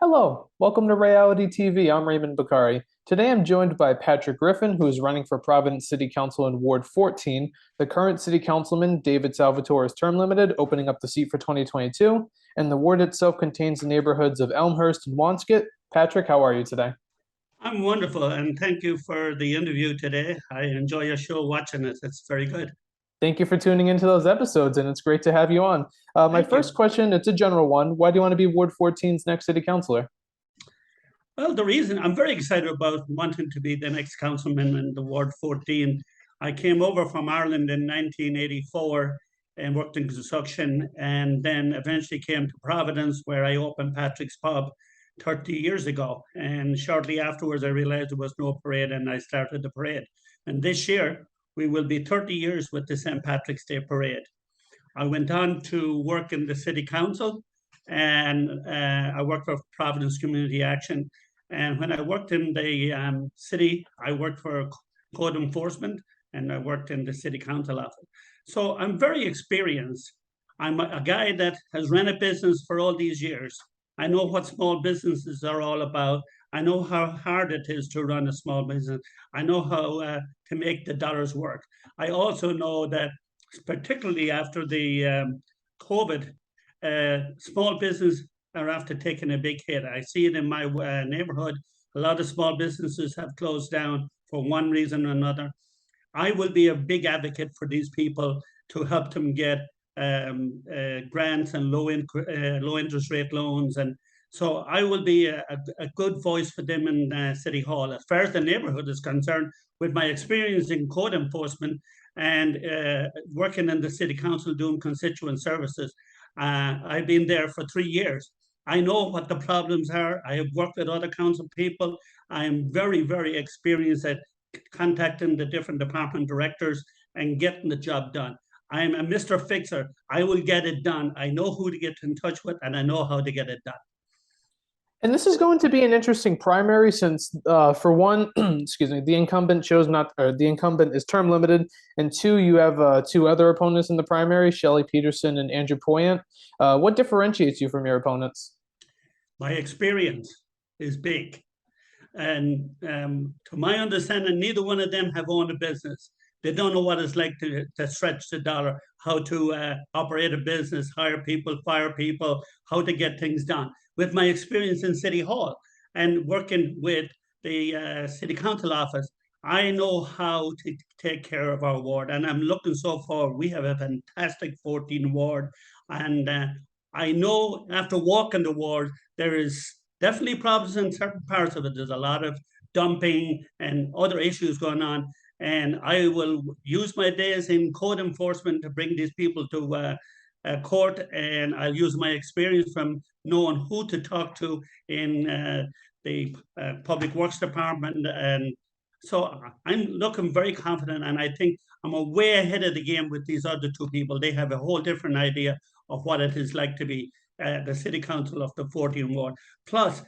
Hello, welcome to Ray-ality TV. I'm Raymond Bakari. Today I'm joined by Patrick Griffin, who is running for Providence City Council in Ward 14. The current City Councilman, David Salvatore, is term limited, opening up the seat for 2022, and the ward itself contains the neighborhoods of Elmhurst and Wansket. Patrick, how are you today? I'm wonderful, and thank you for the interview today. I enjoy your show watching it. It's very good. Thank you for tuning into those episodes, and it's great to have you on. My Thank first you. question, it's a general one. Why do you want to be Ward 14's next city councilor? Well, the reason I'm very excited about wanting to be the next councilman in the Ward 14, I came over from Ireland in 1984 and worked in construction, and then eventually came to Providence, where I opened Patrick's Pub 30 years ago. And shortly afterwards, I realized there was no parade, and I started the parade. And this year, we will be 30 years with the St. Patrick's Day Parade. I went on to work in the city council, and I worked for Providence Community Action. And when I worked in the city, I worked for code enforcement, and I worked in the city council office. So I'm very experienced. I'm a guy that has run a business for all these years. I know what small businesses are all about. I know how hard it is to run a small business. I know how to make the dollars work. I also know that, particularly after the COVID, small business are after taking a big hit. I see it in my neighborhood. A lot of small businesses have closed down for one reason or another. I will be a big advocate for these people to help them get grants and low interest rate loans, and so I will be a good voice for them in City Hall. As far as the neighborhood is concerned, with my experience in code enforcement and working in the city council doing constituent services, I've been there for 3 years. I know what the problems are. I have worked with other council people. I am very, very experienced at contacting the different department directors and getting the job done. I am a Mr. Fixer. I will get it done. I know who to get in touch with, and I know how to get it done. And this is going to be an interesting primary since, for one, excuse me, the incumbent chose not, or the incumbent is term limited, and two, you have two other opponents in the primary, Shelley Peterson and Andrew Poyant. What differentiates you from your opponents? My experience is big. And to my understanding, neither one of them have owned a business. They don't know what it's like to stretch the dollar, how to operate a business, hire people, fire people, how to get things done. With my experience in City Hall and working with the City Council office, I know how to take care of our ward. And I'm looking so forward. We have a fantastic 14 ward. And I know after walking the ward, there is definitely problems in certain parts of it. There's a lot of dumping and other issues going on. And I will use my days in code enforcement to bring these people to court. And I'll use my experience from knowing who to talk to in the Public Works Department. And so I'm looking very confident. And I think I'm way ahead of the game with these other two people. They have a whole different idea of what it is like to be the city council of the 14 ward. Plus,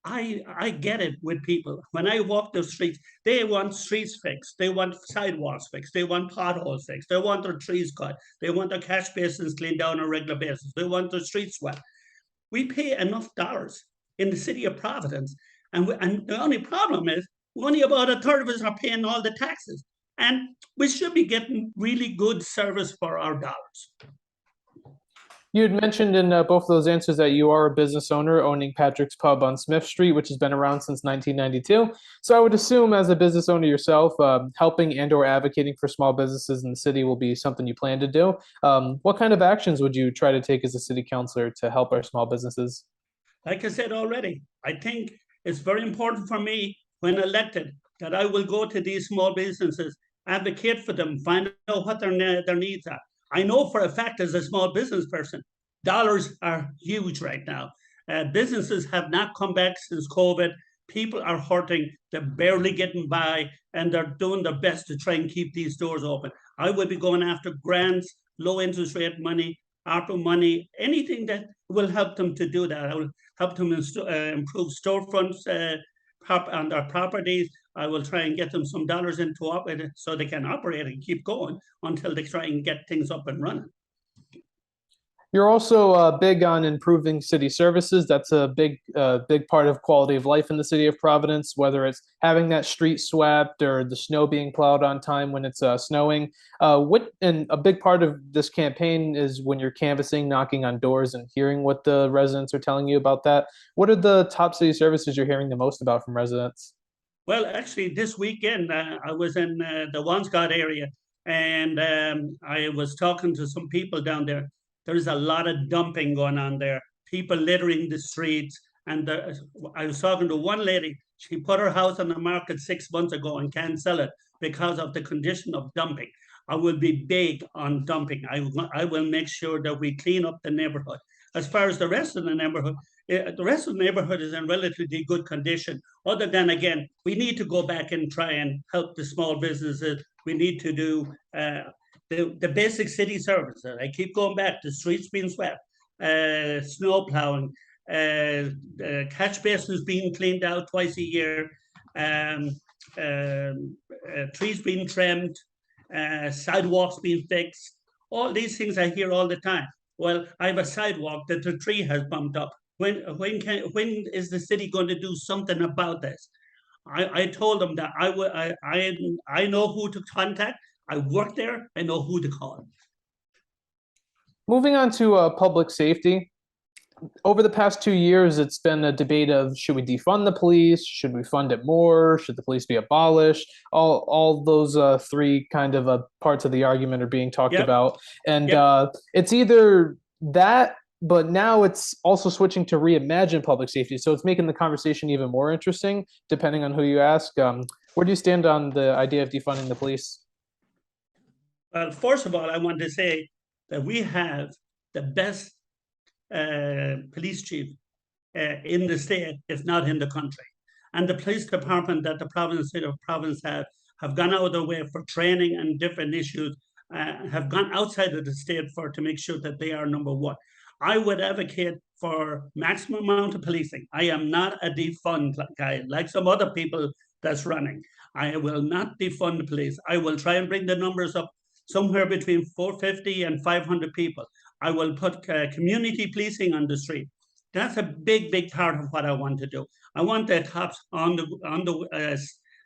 I get it with people. When I walk the streets, they want streets fixed. They want sidewalks fixed. They want potholes fixed. They want their trees cut. They want their catch basins cleaned down on a regular basis. They want their streets swept. We pay enough dollars in the city of Providence. And the only problem is only about a third of us are paying all the taxes. And we should be getting really good service for our dollars. You had mentioned in both of those answers that you are a business owner owning Patrick's Pub on Smith Street, which has been around since 1992. So I would assume, as a business owner yourself, helping and/or advocating for small businesses in the city will be something you plan to do. What kind of actions would you try to take as a city councilor to help our small businesses? Like I said already, I think it's very important for me when elected that I will go to these small businesses, advocate for them, find out what their needs are. I know for a fact, as a small business person, dollars are huge right now. Businesses have not come back since COVID. People are hurting. They're barely getting by, and they're doing their best to try and keep these doors open. I would be going after grants, low interest rate money, ARPA money, anything that will help them to do that. I will help them improve storefronts on their properties. I will try and get them some dollars into it so they can operate and keep going until they try and get things up and running. You're also big on improving city services. That's a big part of quality of life in the city of Providence, whether it's having that street swept or the snow being plowed on time when it's snowing. And a big part of this campaign is when you're canvassing, knocking on doors, and hearing what the residents are telling you about that. What are the top city services you're hearing the most about from residents? Well, actually, this weekend I was in the Wanscott area, and I was talking to some people down there. There's a lot of dumping going on there. People littering the streets, and I was talking to one lady. She put her house on the market 6 months ago and can't sell it because of the condition of dumping. I will be big on dumping. I will make sure that we clean up the neighborhood. As far as the rest of the neighborhood, the rest of the neighborhood is in relatively good condition. Other than, again, we need to go back and try and help the small businesses. We need to do the basic city services. I keep going back: the streets being swept, snow plowing, catch basins being cleaned out twice a year, um, trees being trimmed, sidewalks being fixed. All these things I hear all the time. Well, I have a sidewalk that the tree has bumped up. When is the city going to do something about this? I told them that I know who to contact. I work there. I know who to call. Moving on to public safety. Over the past 2 years, it's been a debate of should we defund the police? Should we fund it more? Should the police be abolished? All those three kind of parts of the argument are being talked Yep. about. And Yep. it's either that, but now it's also switching to reimagine public safety. So it's making the conversation even more interesting, depending on who you ask. Where do you stand on the idea of defunding the police? Well, first of all, I want to say that we have the best police chief in the state, if not in the country. And the police department that the state of Providence have gone out of their way for training and different issues, have gone outside of the state to make sure that they are number one. I would advocate for maximum amount of policing. I am not a defund guy like some other people that's running. I will not defund the police. I will try and bring the numbers up somewhere between 450 and 500 people. I will put community policing on the street. That's a big part of what I want to do. I want the cops on the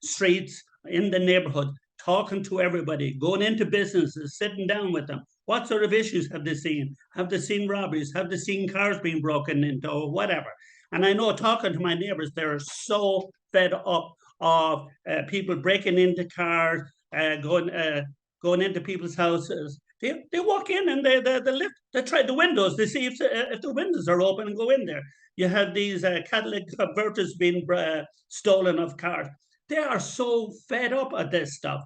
streets in the neighborhood, talking to everybody, going into businesses, sitting down with them. What sort of issues have they seen? Have they seen robberies? Have they seen cars being broken into or whatever? And I know, talking to my neighbors, they're so fed up of people breaking into cars, going into people's houses. They walk in and they try the windows. They see if the windows are open and go in there. You have these catalytic converters being stolen of cars. They are so fed up at this stuff.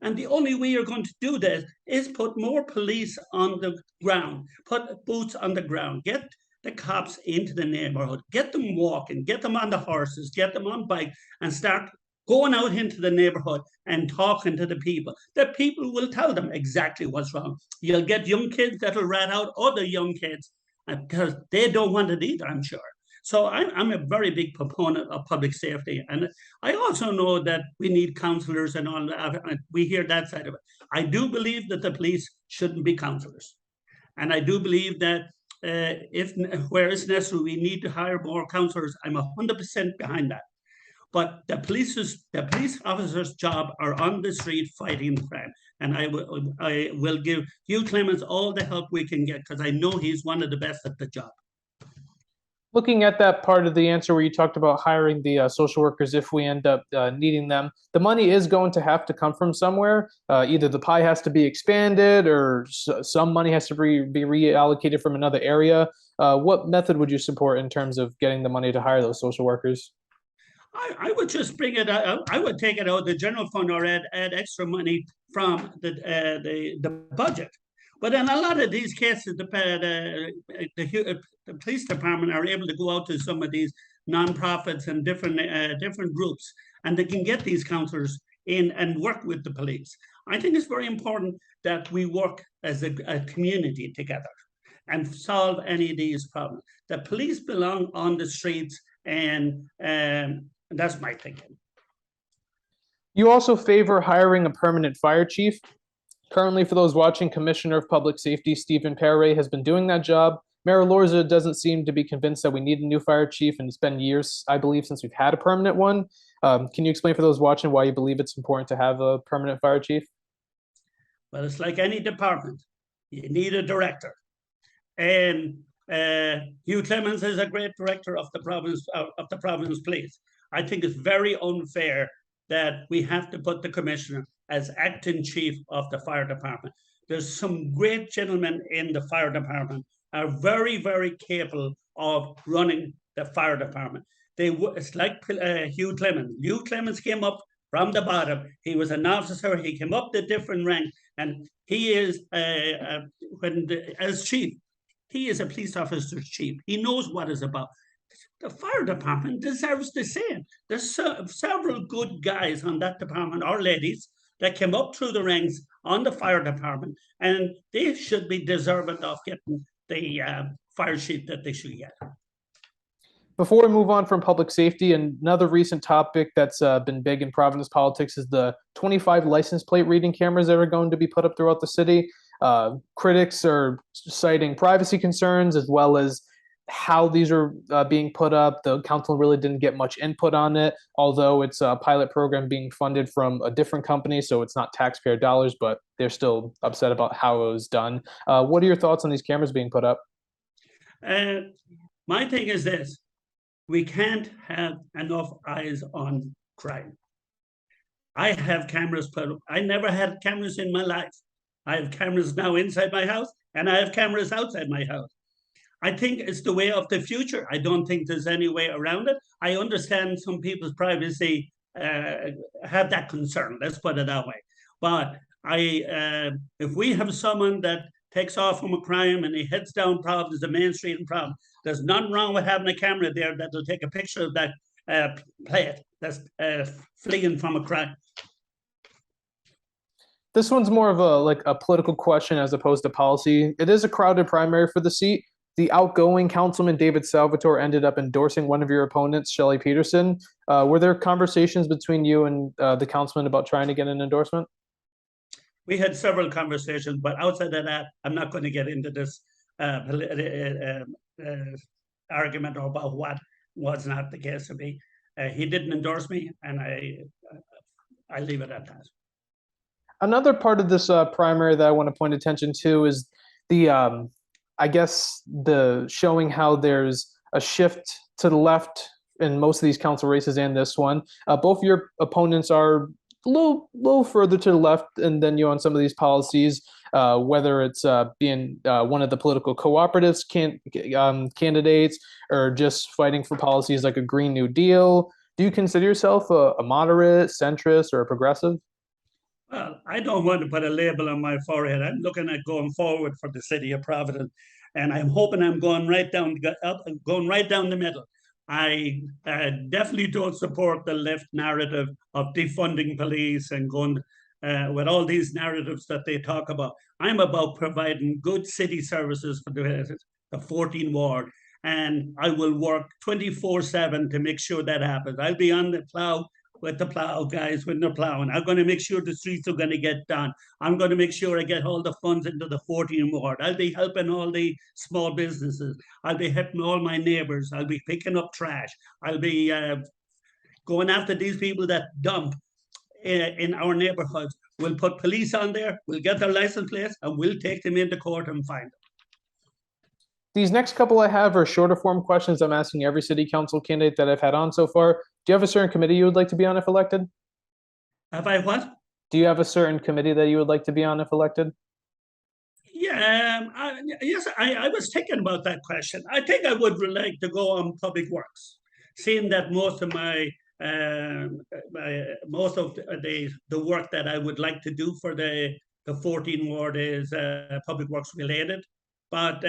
And the only way you're going to do this is put more police on the ground, put boots on the ground, get the cops into the neighborhood, get them walking, get them on the horses, get them on bike, and start going out into the neighborhood and talking to the people. The people will tell them exactly what's wrong. You'll get young kids that'll rat out other young kids because they don't want it either, I'm sure. So I'm a very big proponent of public safety. And I also know that we need counselors and all that. We hear that side of it. I do believe that the police shouldn't be counselors. And I do believe that if where it's necessary, we need to hire more counselors. I'm 100% behind that. But the police officers' job are on the street fighting crime, and I will give Hugh Clements all the help we can get because I know he's one of the best at the job. Looking at that part of the answer where you talked about hiring the social workers if we end up needing them, the money is going to have to come from somewhere. Either the pie has to be expanded or some money has to be reallocated from another area. What method would you support in terms of getting the money to hire those social workers? I would just bring it out. I would take it out of the general fund or add extra money from the budget. But in a lot of these cases, the police department are able to go out to some of these nonprofits and different groups, and they can get these counselors in and work with the police. I think it's very important that we work as a community together and solve any of these problems. The police belong on the streets, and that's my thinking. You also favor hiring a permanent fire chief. Currently, for those watching, Commissioner of Public Safety Stephen Perry has been doing that job. Mayor Lorza doesn't seem to be convinced that we need a new fire chief, and it's been years, I believe, since we've had a permanent one. Can you explain for those watching why you believe it's important to have a permanent fire chief? Well, it's like any department. You need a director. And Hugh Clemens is a great director of the Providence Police. I think it's very unfair that we have to put the commissioner as acting chief of the fire department. There's some great gentlemen in the fire department are very, very capable of running the fire department. It's like Hugh Clemens. Hugh Clemens came up from the bottom. He was an officer. He came up the different ranks, and he is as chief. He is a police officer's chief. He knows what it's about. The fire department deserves the same. There's several good guys on that department, or ladies, that came up through the ranks on the fire department, and they should be deserving of getting the fire chief that they should get. Before we move on from public safety, another recent topic that's been big in Providence politics is the 25 license plate reading cameras that are going to be put up throughout the city. Critics are citing privacy concerns as well as how these are being put up. The council really didn't get much input on it, although it's a pilot program being funded from a different company, so it's not taxpayer dollars, but they're still upset about how it was done. What are your thoughts on these cameras being put up? My thing is this. We can't have enough eyes on crime. I have cameras put up. I never had cameras in my life. I have cameras now inside my house, and I have cameras outside my house. I think it's the way of the future. I don't think there's any way around it. I understand some people's privacy have that concern. Let's put it that way. But if we have someone that takes off from a crime and he heads down Providence, the main street in Providence, there's nothing wrong with having a camera there that'll take a picture of that plate that's fleeing from a crime. This one's more of a political question as opposed to policy. It is a crowded primary for the seat. The outgoing Councilman David Salvatore ended up endorsing one of your opponents, Shelley Peterson. Were there conversations between you and the councilman about trying to get an endorsement? We had several conversations, but outside of that, I'm not going to get into this argument about what was not the case to me. He didn't endorse me, and I leave it at that. Another part of this primary that I want to point attention to is the, I guess, the showing how there's a shift to the left in most of these council races and this one. Both your opponents are a little further to the left than you on some of these policies, whether it's being one of the political cooperatives candidates or just fighting for policies like a Green New Deal. Do you consider yourself a moderate, centrist, or a progressive? Well, I don't want to put a label on my forehead. I'm looking at going forward for the city of Providence, and I'm hoping I'm going right down the middle. I definitely don't support the left narrative of defunding police and going with all these narratives that they talk about. I'm about providing good city services for the 14th ward, and I will work 24/7 to make sure that happens. I'll be on the plow with the plow guys when they're plowing. I'm going to make sure the streets are going to get done. I'm going to make sure I get all the funds into the 14th ward. I'll be helping all the small businesses. I'll be helping all my neighbors. I'll be picking up trash. I'll be going after these people that dump in our neighborhoods. We'll put police on there. We'll get their license plates, and we'll take them into court and find them. These next couple I have are shorter form questions I'm asking every city council candidate that I've had on so far. Do you have a certain committee you would like to be on if elected? Have I what? Do you have a certain committee that you would like to be on if elected? Yeah, yes, I was thinking about that question. I think I would like to go on public works, seeing that most of the work that I would like to do for the 14th ward is public works related. But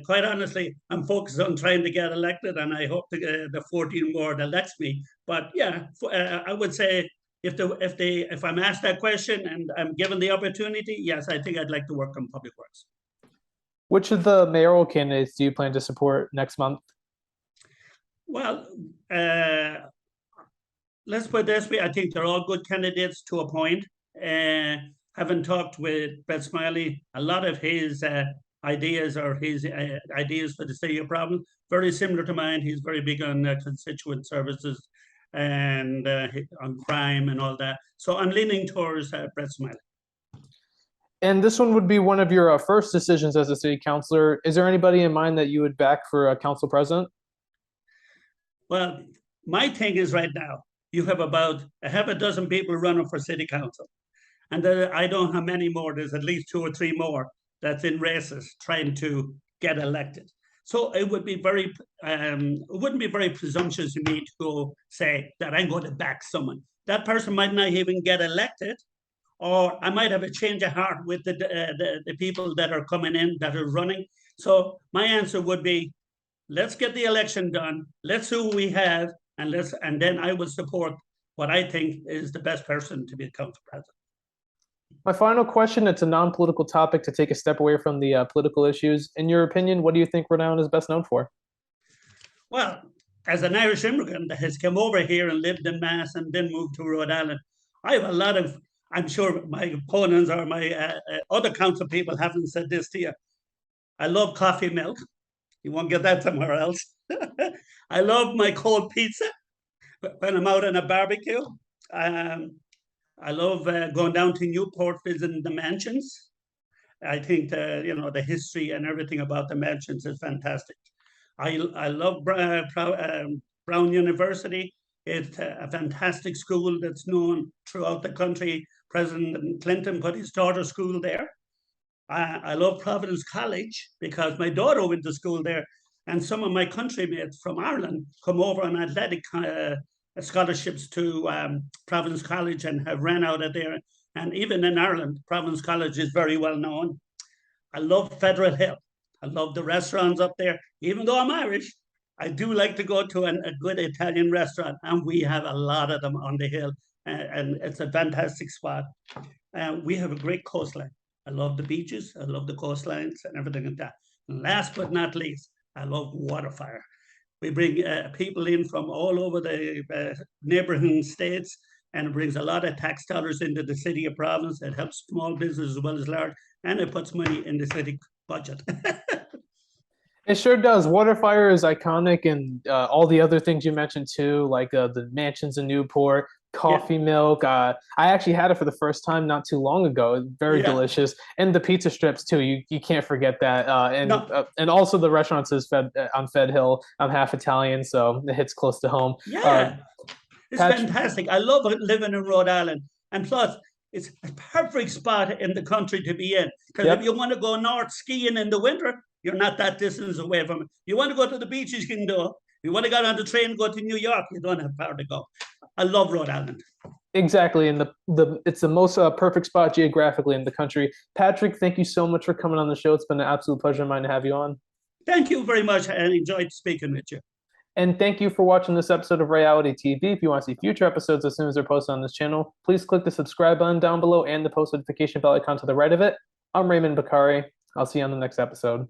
quite honestly, I'm focused on trying to get elected, and I hope the 14th ward elects me. But yeah, I would say if I'm asked that question and I'm given the opportunity, yes, I think I'd like to work on public works. Which of the mayoral candidates do you plan to support next month? Well, let's put it this way. I think they're all good candidates to appoint. having talked with Brett Smiley, a lot of his ideas or his ideas for the city of Providence, very similar to mine. He's very big on constituent services and on crime and all that. So I'm leaning towards Brett Smiley. And this one would be one of your first decisions as a city councilor. Is there anybody in mind that you would back for a council president? Well, my thing is right now, you have about a half a dozen people running for city council. And I don't have many more. There's at least 2 or 3 more that's in races trying to get elected. So it would be it wouldn't be very presumptuous of me to go say that I'm going to back someone. That person might not even get elected, or I might have a change of heart with the people that are coming in, that are running. So my answer would be, let's get the election done. Let's see who we have, and then I will support what I think is the best person to be the council president. My final question, it's a non-political topic to take a step away from the political issues. In your opinion, what do you think Rhode Island is best known for? Well, as an Irish immigrant that has come over here and lived in Mass and then moved to Rhode Island, I have a lot of, I'm sure my opponents or my other council people haven't said this to you. I love coffee milk. You won't get that somewhere else. I love my cold pizza when I'm out on a barbecue. I love going down to Newport, visiting the mansions. I think the history and everything about the mansions is fantastic. I love Brown University. It's a fantastic school that's known throughout the country. President Clinton put his daughter's school there. I love Providence College because my daughter went to school there, and some of my countrymates from Ireland come over on athletic scholarships to Providence College and have ran out of there. And even in Ireland, Providence College is very well known. I love Federal Hill. I love the restaurants up there. Even though I'm Irish, I do like to go to a good Italian restaurant, and we have a lot of them on the hill, and it's a fantastic spot. We have a great coastline. I love the beaches. I love the coastlines and everything like that. And last but not least, I love waterfire. We bring people in from all over the neighboring states, and it brings a lot of tax dollars into the city of Providence. It helps small business as well as large, and it puts money in the city budget. It sure does. Waterfire is iconic, and all the other things you mentioned too, like the mansions in Newport, coffee milk. I actually had it for the first time not too long ago. Very delicious, and the pizza strips too. You can't forget that. And also the restaurants is on Fed Hill. I'm half Italian, so it hits close to home. Yeah, it's fantastic. I love living in Rhode Island, and plus, it's a perfect spot in the country to be in. Because if you want to go north skiing in the winter, you're not that distance away from it. You want to go to the beaches, you can do it. You want to get on the train and go to New York, you don't have far to go. I love Rhode Island. Exactly, and it's the most perfect spot geographically in the country. Patrick, thank you so much for coming on the show. It's been an absolute pleasure of mine to have you on. Thank you very much. I enjoyed speaking with you. And thank you for watching this episode of Ray-ality TV. If you want to see future episodes as soon as they're posted on this channel, please click the subscribe button down below and the post notification bell icon to the right of it. I'm Raymond Bakari. I'll see you on the next episode.